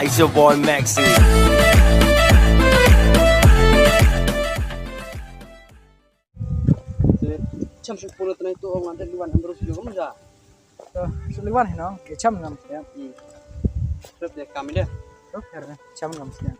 It's your boy Maxi. Chăm sóc phụ nữ itu orang ada liwan yang terus juga mana? Liwan ini, kecam ngam siang. Terus dia kami dia. Karena kecam ngam siang.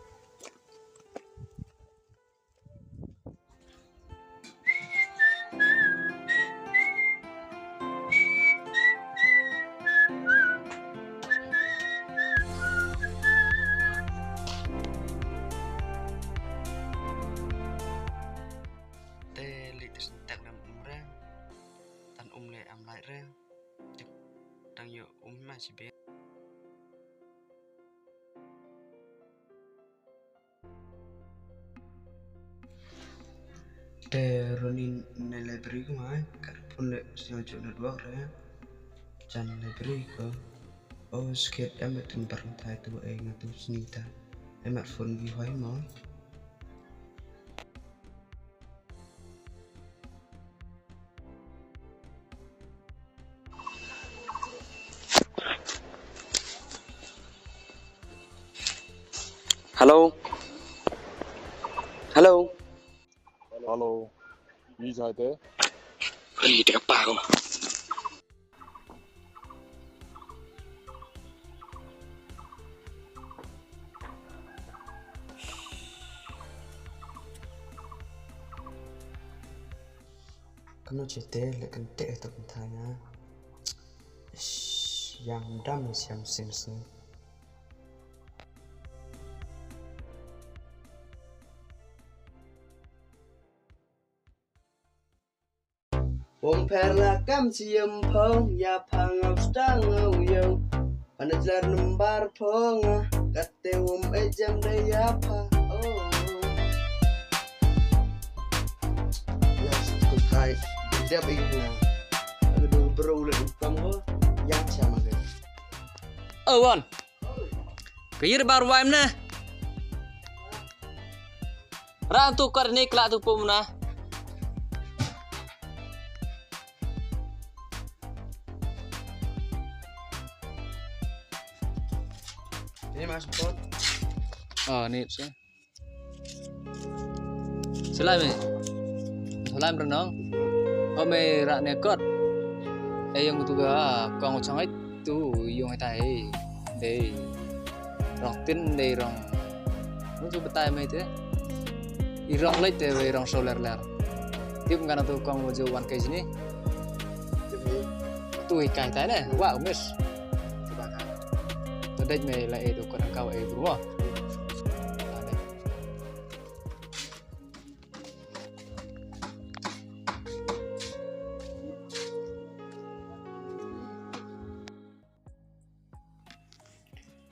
Ronin na library ko mai kat pun le sengaja nak dua orang jan library ko skate amat tempat thai tu ngatu senita amat phone gi hoi mo Hello Hello, gì sai thế? Hey, dia apa kau? Kamu cerita lekan teh tu tanya, yang dam siam sim. Wong perla kam siam pong ya pangau stang yo panajlar nembar pong kate wom ejam de ya pa oh yes ku kai dia bigna aduh bro le kam go yang sama ke Wan kayir baru waim na ra tu kar ni kla tu pum na ini mas pot ni sih Selain berenang me rak nekot yang tu ga kong chang itu yung tai de rong tin de rong tu betai mai te irong leit te rong solar lar tiếp ngana tu kong jo wan kai sini tu kai tai ne wa mes Tadi me la itu kau kau berubah.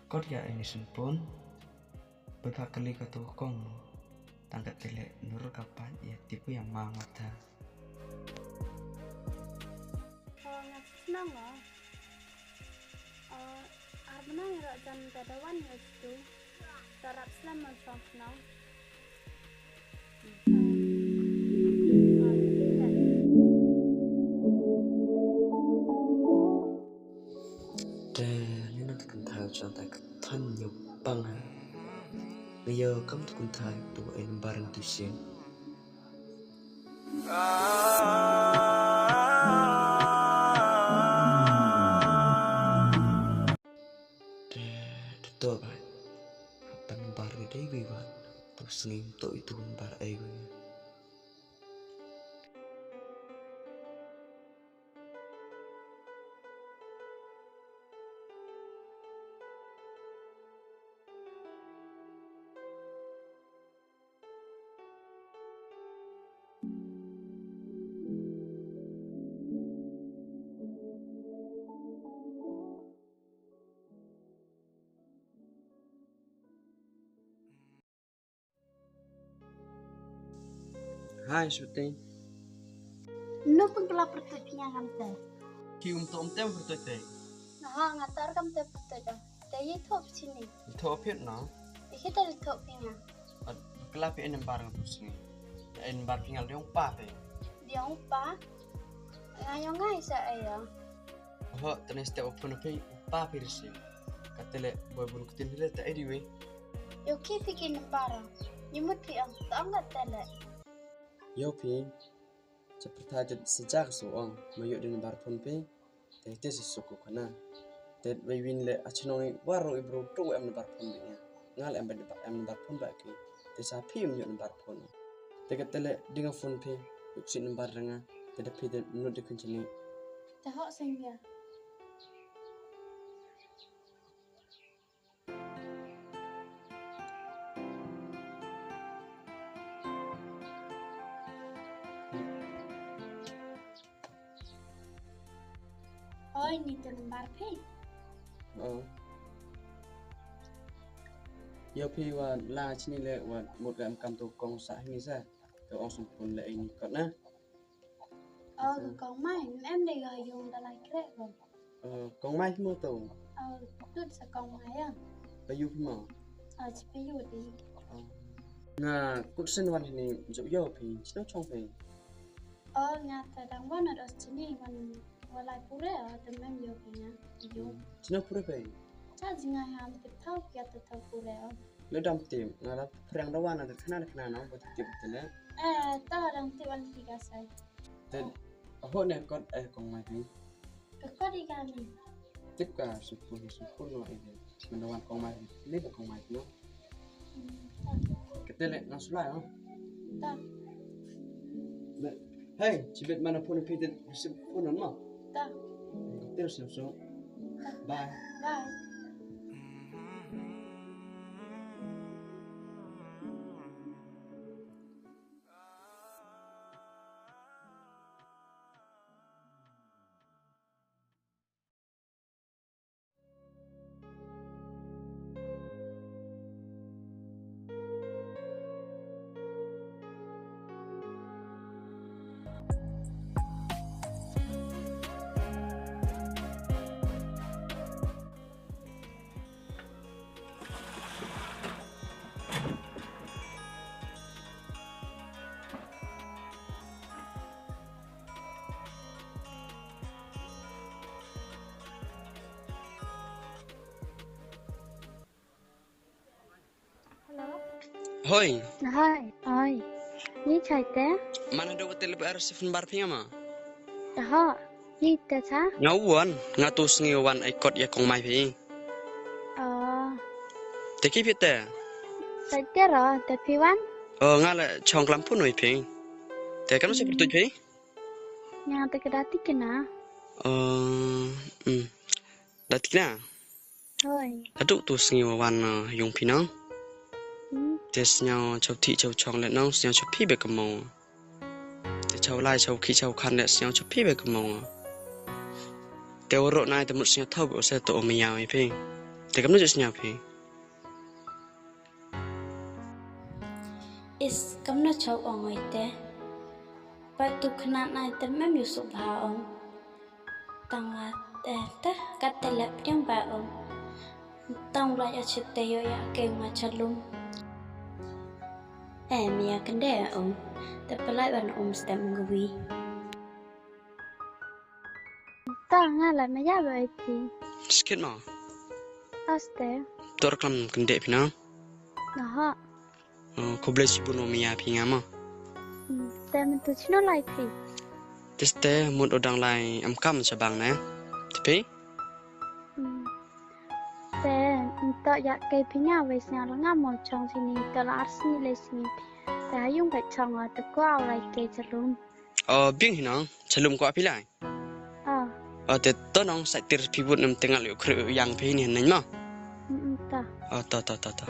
Kau ya ini sempun beberapa kali kau kong tangkat tele nur kapan ya tipe yang mangat ha. Kalau nak senang lah. Menang rak jam tadawan itu tarap selama senang. Dan ini nanti kental contoh ketan nyupang. Dia kamu tu kental tu en barang tu sih. Tuh kan, penbar gede banget. Terus ngintok itu penbar air. Hai syuting. No pengkelap pertutnya kamte. Kium tom tem pertut. Nah, ngatar kamte pertut. Tapi top sini. Top hit no. Kita di top ini. Kelap en barang tu sini. En bar tinggal dia umpa pe. Dia umpa. Ngayong ngai sa ayo. Ho tenes te opun pe umpa pe sini. katele boy bun kutin le ta anyway. Yo ki fikir nembara. Nyumut pi ang taangat tele. Yo pi seperti aja sejak soang mayuk di nembar pun pi tete sesuku kana tet win le achnoi waro ibro tu em nembar pun nya ngal em nembar pun ba ki te sapi mayuk nembar pun te katele dinga phone pi yuk sin nembar ranga te de pi de menut de kuncini Tahok sengya. Oi ni tu lembar pi. Yo pi wa la chini le wa một gam kam tu kong sa ni sa to ong sum pun le ini kot na Con mai em đi rồi dùng đã lại kret rồi. kong mai mo tu Tut sa con mai à. pa yu mo Chỉ phải dùng đi. nga kut sen wan ni jo yo pi chno chong pi Nga ta đang vấn ở sini mình và lại pure ở tầm em dùng nha. Dùng. chno pura pi Cha jinga ham tip thau kia tip thau pure. le dam tim nga la prang da wana de khana no bo tip te le Ta đang tip ăn tiga sai. te ho ne kot kong mai pi Kau di kami. tip ka su pun no ai men wan kong mai le ba kong mai no ketele na sulai ho Ta. hey chibet mana pun pi de sip pun no ma Ta. terus so bye Bye. hoi Hai, ni chai te? mana do hotel be arus sifun bar pinga ma Taha, ni te cha? ngawon ngatus ngiwan ai kot ya kong mai pi te ki pite Sai te ro, te piwan? ngala chong lampun noi pi te kan se pertu pi Nya te kedati kena. Datikna Hoi. aduk tu ngiwan yung pinang tes nhau chau thị chau chong le nong nhau chau phi be kamo te chau lai chau khi chau khan le nhau chau phi be kamo te ro nai te mut nhau thau go se to mi yaw phi te kam no jis nhau phi Is cấm nó cháu ở ngoài té. Vậy tụ khả năng này tấm em yêu sụp hà ông. Tăng là té cắt tay lẹp trong bà ông. Tăng lại ở chụp tay ở kêu mà chặt luôn. Em ya cần để ông. Té phải lại bàn ông stem ngui. Ta nga la me ya ba ti. skit ma Aste. tor kam kende phi na Taha. ko ble si buno mi ya phi nga ma Te men tu chino lai ti. teste mut odang lai am kam cha bang na te phi Te to ya ke pinya we snya la nga mo chong sini to la arsni le sini. Te ayung ka chong a te ko au lai ke chalum. bing hi na chalum ko phi lai te to nong sai tir phi but nam tengal yo khru yang phi ni nan ma Ta. ta